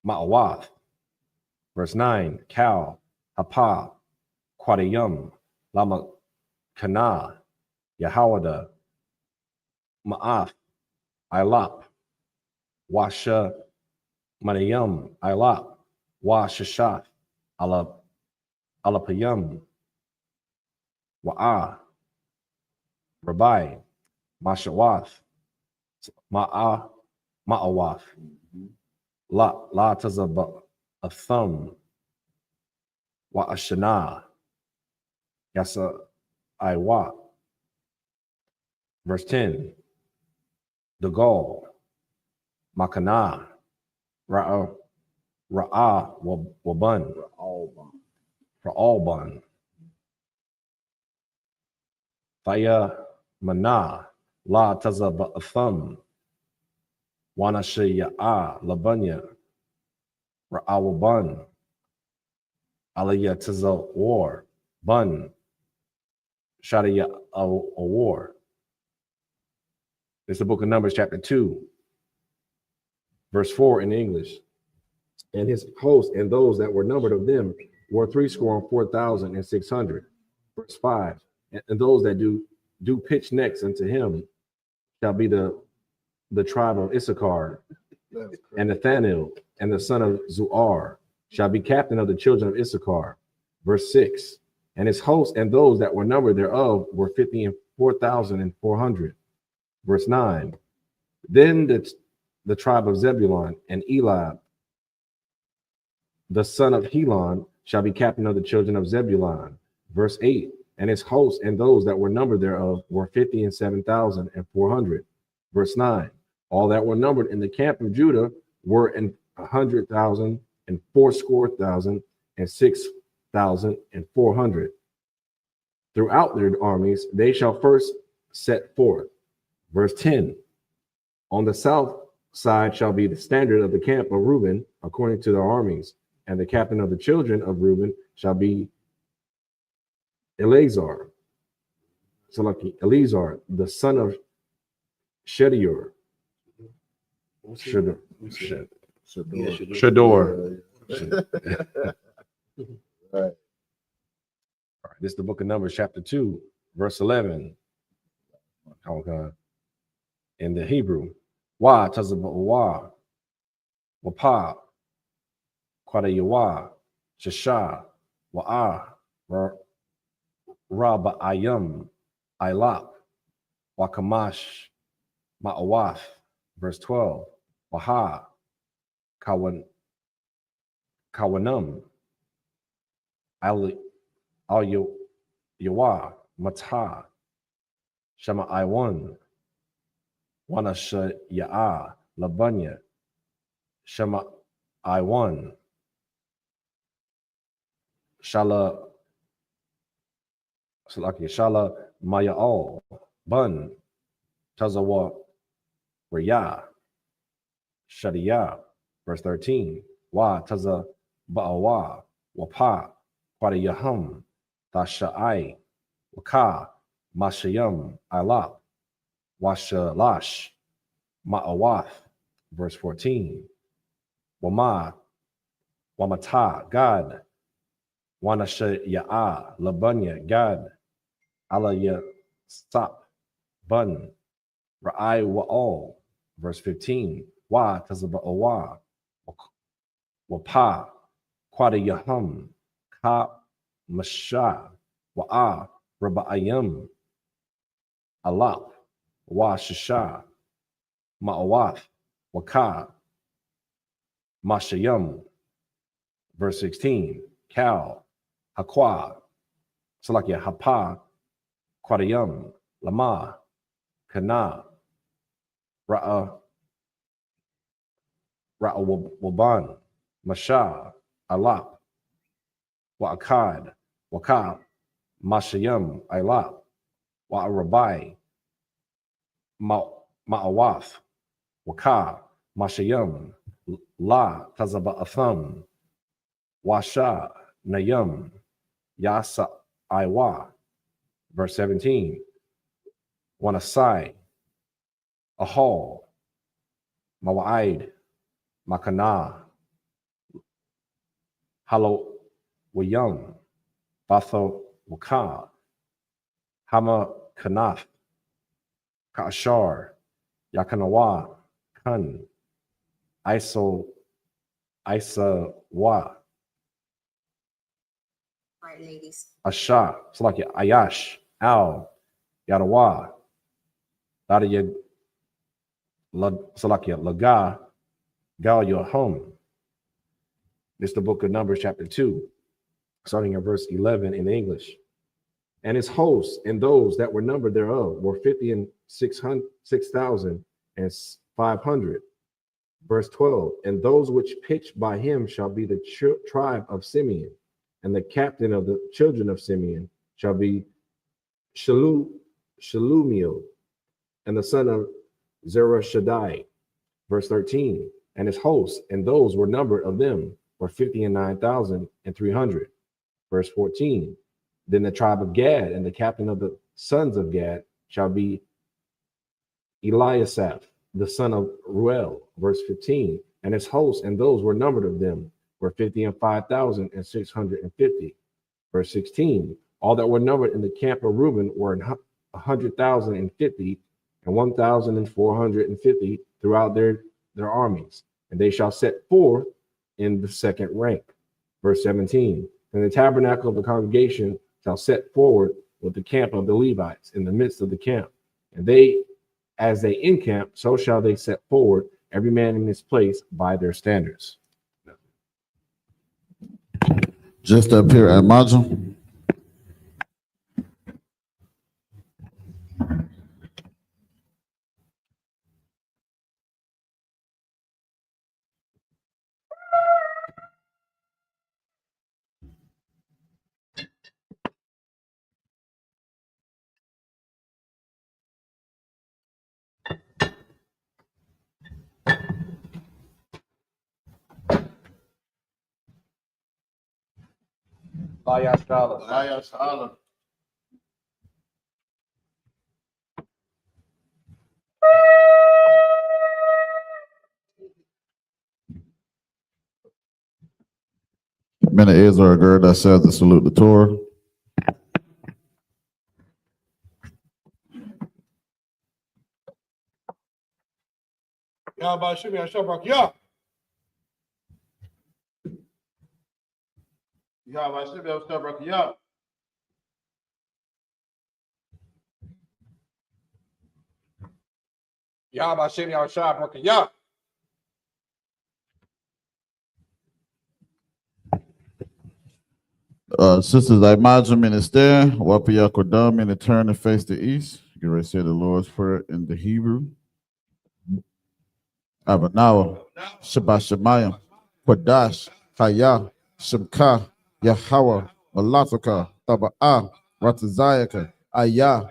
ma'awath. Verse 9. Cow, hapa, quadayum, lama kana, yahawada, ma'af, ilap, washa, manayum, ilap, wa shashath, alapayum, wa'a, rabai, mashawath, ma'awath, la tazaba a thumb, wa ashana, yasa iwa. Verse 10. The gall, makana, ra'a wabun, for all bun. Faya mana, la tazaba a thumb, wanashaya'a labanya, ra'a wabun, alaya taza war, bun, shadaya a war. It's the book of Numbers, chapter 2, verse 4 in English. And his host and those that were numbered of them were 4,600. Verse 5. And those that do pitch necks unto him shall be the tribe of Issachar, and Nathanael and the son of Zuar shall be captain of the children of Issachar. Verse 6. And his host and those that were numbered thereof were 54,400. Verse 9. Then the tribe of Zebulun and Eliab, the son of Helon, shall be captain of the children of Zebulun. Verse 8. And his hosts and those that were numbered thereof were 57,400. Verse 9. All that were numbered in the camp of Judah were in 100,000 and 4,000 and 6,400. Throughout their armies they shall first set forth. Verse 10. On the south side shall be the standard of the camp of Reuben according to their armies, and the captain of the children of Reuben shall be Eleazar, the son of Shedeur. Yeah, Shador. Right. This is the book of Numbers, chapter 2, verse 11. Okay. In the Hebrew, wa tazaba wa, wapa, kwada yawa, shasha, wa'a, raba ayam, ilap, wakamash, ma'awaf. Verse 12, waha, kawanum, al yawa, matha, shama iwan, Wanasha ya'a, labanya, shama iwan, shala shala maya'al, bun, tazawa raya, shadiya. Verse 13, wa taza ba'awa, wapa, quadiyahum, tasha'ai, waka, mashayam, ilap, washalash, ma'awath. Verse 14, wama, wamata, God, wanasha ya'a, labanya, God, ala ya stop, bun, ra'ai wa'al. Verse 15, wa tazaba awa, wapa, quada yahum, ka masha, wa'a, raba'ayam, alap, wa shisha, ma'awath, waka, mashayam. Verse 16, Cal, Hakwa, Salakia, Hapa, Quadayam, Lama, Kana, Ra'a, Waban, Masha, Alap, Wa'akad, Waka, Mashayam, Ilap, Wa'arabai, Ma'awath, Waka, Mashayam, La, Tazaba Atham, Washa, Nayam, Yasa, Iwa. Verse 17, Wanasai, Ahal, Mawa'id, Makana, Halo Wayum, Batho Waka, Hama Kanath, Kaashar, Yakanawa, Kun, Isa Wa, Right, ladies. Asha, Salakia, Ayash, Al, Yadawa, Dadaya, Salakia, Laga, Gal Yohum. This is the book of Numbers, chapter 2, starting at verse 11 in English. And his hosts and those that were numbered thereof were 6,500. Verse 12, and those which pitched by him shall be the tribe of Simeon, and the captain of the children of Simeon shall be Shalumiel, and the son of Zerah. Verse 13, and his hosts and those were numbered of them were 59,300. Verse 14, then the tribe of Gad and the captain of the sons of Gad shall be Eliasaph, the son of Ruel. Verse 15, and his hosts and those were numbered of them were 55,650. Verse 16, all that were numbered in the camp of Reuben were 100,050 and 1,450 throughout their armies, and they shall set forth in the second rank. Verse 17, and the tabernacle of the congregation shall set forward with the camp of the Levites in the midst of the camp, and they, as they encamp, so shall they set forward, every man in his place by their standards. Just up here at Majum. Men of Israel, gird ourselves to salute the Torah. Yahweh Shem Yahshua Barak Yahweh Shem Yahshua Barak Yah. Yahweh Shem Yahshua Barak Yah. Sisters, I imagine minister, Wapa Yakodam, and turn and face the east. Get ready to say the Lord's Prayer in the Hebrew. Abanawa, Shabbat Shemayim, Kodash, Haya, Shemka, Yahweh, Malataka, Taba'a, Ratazayaka, Ayah,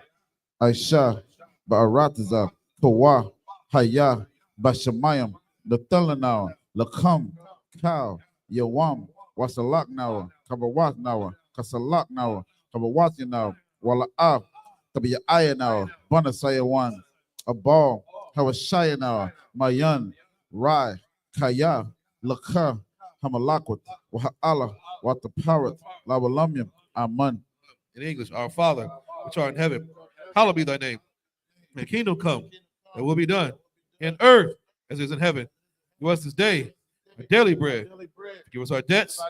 Aisha, Ba'arataza, Kawa, Haya, Bashamayim, Lathalanawa, Lakam, Kal, Yawam, Wasalak Nawa, Kabawat Nawa, Kasalak Nawa, Kabawati Nawa, Wala'ah, Tabiyaya Nawa, Bonasayawan, Abal, Hawashaya Nawa, Mayan, Rai, Kaya, Laka, Hamalakwat, Waha'ala, Wataparat, Lawalamyam, Aman. In English, our Father, which art in heaven, hallowed be thy name. Thy kingdom come, thy will be done in earth as it is in heaven. Give us this day our daily bread. Forgive us our debts,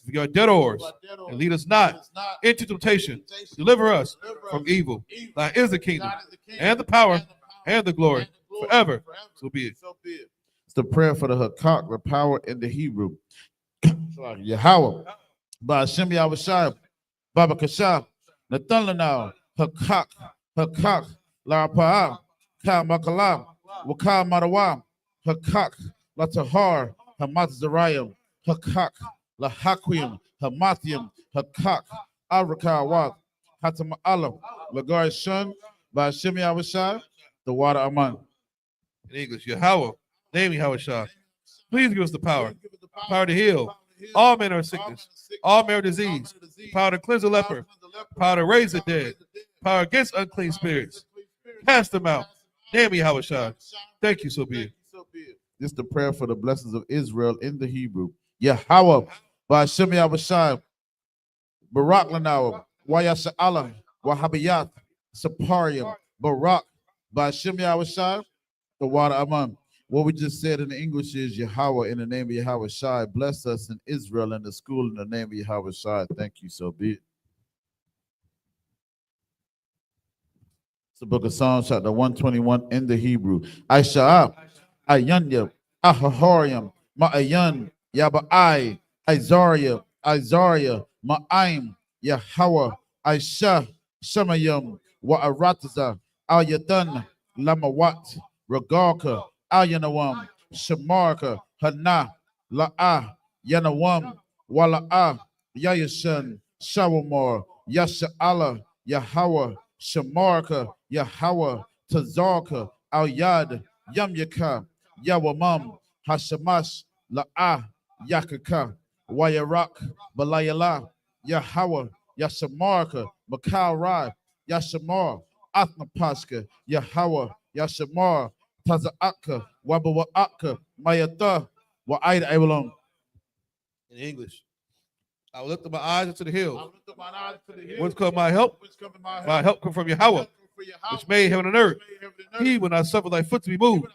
forgive our debtors, and lead us not into temptation. Deliver us from evil. Thine is the kingdom, and the power, and the glory, forever. So be it. It's the prayer for the Hakak, the power in the Hebrew. Yahweh, Ba'ashem Yahushua, Baba Kashab, Nathalanao, Hakak, Hakak, La Pa'a, Ka Makala, Waka Marawa, Hakak, La Tahar, Hamat Zarayim, Hakak, La Hakim, Hamathium, Hakak, Arakawat, Hatam Alam, Lagar Shun, Ba'ashem Yahushua, the water Aman. In English, Yahweh, name Yahweh. Please give us the power to heal all manner of sickness, all manner of disease, power to cleanse the leper, power to raise the dead, power against unclean spirits. Cast them out. Name Yahweh. Thank you, so be it. This is the prayer for the blessings of Israel in the Hebrew. Yahweh, Ba'ashem Yahushua, Barak Lanawa, Wayasha Allah, Wahabiyat, Saparium, Barak, Ba'ashem Yahushua, the water Aman. What we just said in the English is Yahweh in the name of Yahweh Shai. Bless us in Israel and the school in the name of Yahweh Shai. Thank you, so be it. It's the book of Psalms, chapter 121 in the Hebrew. I.S.U.P.K, Ayanya, Ahahorium, Ma'ayan, Yaba'ai, Isaiah, Ma'aim, Yahweh, Aisha, Shemayim, Wa'arataza, Ayatan, Lamawat, Ragalka, Ayanawam, Shamarka, Hana, La'ah, Yanawam, Wala'ah, Yayashan, Shawamor, Yasha Allah, Yahweh, Shamarka, Yahweh, Tazarka, Al Yad, Yamyaka, Yawamam, Hashamash, La'ah, Yakaka, Wayarak, Balayala, Yahweh, Yashamarka, Makal Rai, Yashamar, Athnapashka, Yahweh, Yashamar, Taza'aka, Wabawa'aka, Mayata, Wa'aida Abalon. In English, I will lift up my eyes into the hills. Whence come my help? My help come from Yahweh, which made heaven and earth. He will not suffer thy foot to be moved.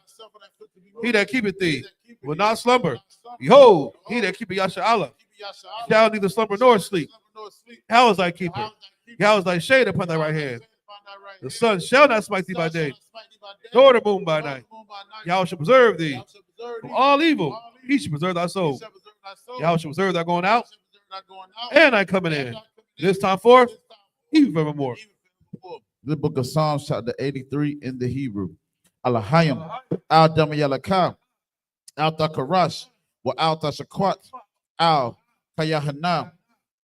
He that keepeth thee will not slumber. Behold, he that keepeth Yasha Allah shall neither slumber nor sleep. How is thy keeper? How is thy shade upon thy right hand? The sun shall not smite thee by day, nor the moon by night. Yahweh shall preserve thee from all evil. He shall preserve thy soul. Yahweh shall preserve thy going out and thy coming in. This time forth, even forevermore. The book of Psalms, chapter 83 in the Hebrew. Alahayim, Al Damayalaka, Al Takarash, Wa Al Tashakwat, Al Kayahana,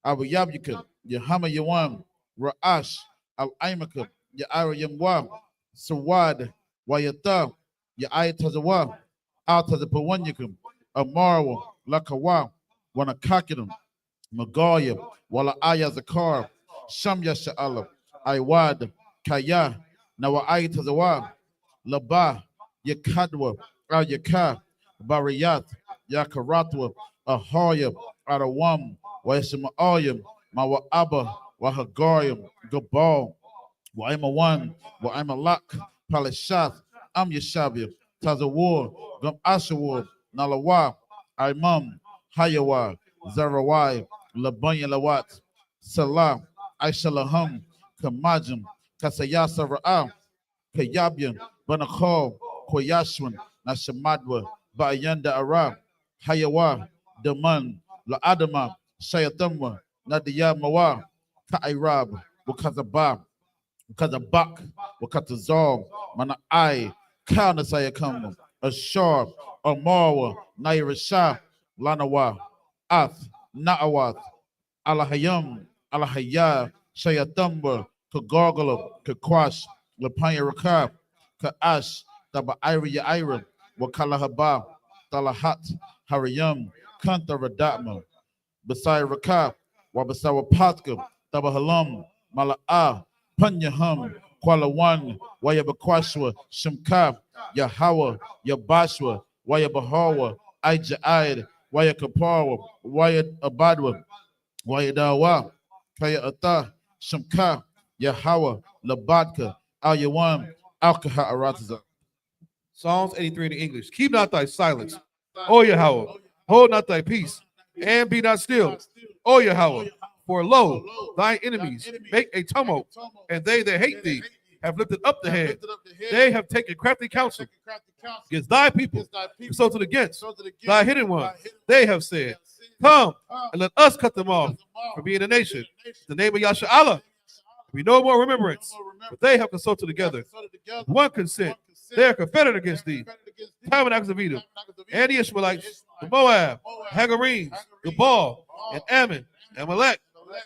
Al Yabika, Yahama Yawam, Ra'ash, Al Aimaka, Ya'ara Yamwa, Sawad, Wayata, Ya'ayatazawa, Al Tazapawanyakum, Amarwa, Lakawa, Wanakakidum, Magaya, Wala Ayazakar, Shamya Sha'ala, Iwad, Kaya, Nawa'ayatazawa, Laba, Yakadwa, Yaka, Bariyat, Yakaratwa, Ahoya, Arawam, Wayashima Oyam, Mawa Abba, Wahagorium, Gabal, Waima One, Waima Lak, Palishath, Am Yashabia, Tazawar, Gum Ashawar, Nalawa, Imam, Hayawa, Zarawai, Labanya Lawat, Salah, Aishalaham, Kamajim, Kasayasa Ra'a, Kayabian, Banakol, Koyashwan, Nashamadwa, Bayanda Arab, Hayawa, Daman, La Adama, Shayatamwa, Nadia Mawa, Kairab, Wakazabab, Wakazabak, Wakatazal, Mana I, Kanasayakam, Ashar, Amara, Nairasha, Lanawa, Ath, Naawath, Alahayam, Alahaya, Shayatamba, Kagargala, Kakwash, Lapanya Rakab, Kaash, Taba Ira Ira, Wakalahaba, Talahat, Hariyam, Kanta Radatma, Basai Rakab, Wabasawa Patka, Taba Halam, Mala'a, Panyaham, Kuala Wayabakwashwa, Shimkab, Yahawa, Yabashwa, Wayabahawa, Ajaid, Wayakapawa, Wayad Abadwa, Wayadawa, Kaya Ata, Shamka, Yahawa, Labadka, Al Yawan, Alkaha Arataza. Psalms 83 in English. Keep not thy silence, O Yahweh. Hold not thy peace, and be not still, O Yahweh. For lo, thy enemies make a tumult, and they that hate thee have lifted up the head. They have taken crafty counsel against thy people, consulted against thy hidden one. They have said, come, and let us cut them off from being a nation. The name of Yasha Allah, we no more remembrance, but they have consulted together. With one consent, they are confederate against thee. Tabernacles of Edom, and the Ishmaelites, the Moab, Hagarenes, the Baal, and Ammon, Amalek,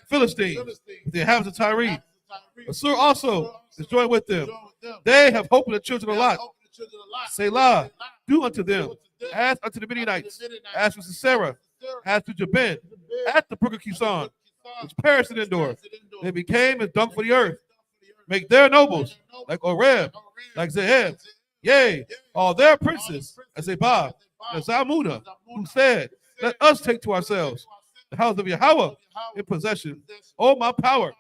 Philistines, with the inhabitants of Tyre. Assur also is joined with them. They have hope in the children of Lot. Selah, do unto them, as unto the Midianites, as to Sisera, as to Jabin, at the brook of Kison, which perished in Endor. They became as dung for the earth. Make their nobles like Oreb, like Zeheb, yea, all their princes as Zebah, and Zalmunna, who said, let us take to ourselves the house of Yahweh in possession. Oh, my power,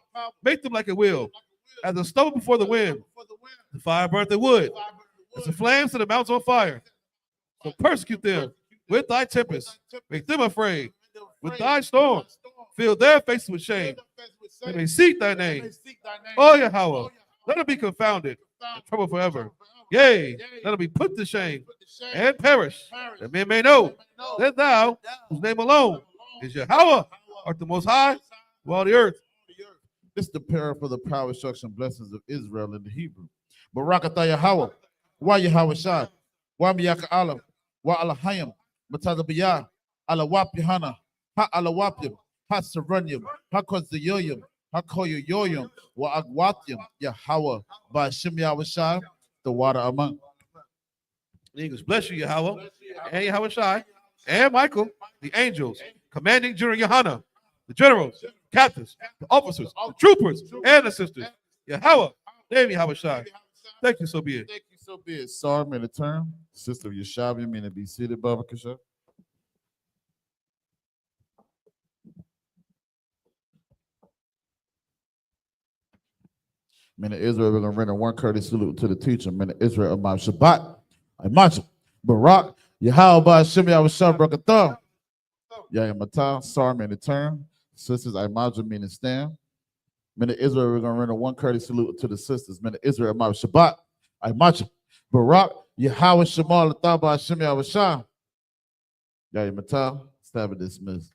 make them like a wheel, as a stove before the wind. The fire burnt the wood, as the flames of the mountains on fire. So persecute them with thy tempest, make them afraid with thy storms. Fill their faces with shame. They may seek thy name. Oh, Yahweh, let them be confounded and troubled forever. Yea, let them be put to shame and perish, that men may know that thou, whose name alone is Yahweh, art the most high of all the earth. This is the prayer for the power, instruction, blessings of Israel in the Hebrew. Barakatah Yahweh, Wa Yahweh Shad, Wa Miyaka Allah, Wa Alahayim, Matazabiyah, Alawap Yohana, Ha Alawapim, Ha Serenium, Ha Kozayoyim, Ha Koyoyoyim, Wa Agwatyim, Yahweh, by Shem Yahweh Shad, the water among. In English, bless you, Yahweh, and Yahweh Shai, and Michael, the angels, commanding General Yohana, the generals, captains, the officers, the troopers, and the sisters. Yahweh, name Yahweh Shai. Thank you, so be it. Thank you, so be it. Sorry, may the term. Sister Yeshavi, may it be seated, Baba Kasha. Men of Israel, we're going to render one courteous salute to the teacher. Men of Israel, Imam Shabbat, Imam Barak, Yahweh, Shem Yahweh Shah, Brakatah. Yahya Matah, sorry, may the term. Sisters, Imam, meaning stand. Men of Israel, we're going to render one courteous salute to the sisters. Men of Israel, Imam Shabbat, Imam Barak, Yahweh Shemal, Lataba, Shem Yahweh Shah. Yahya Matah, stab and dismiss.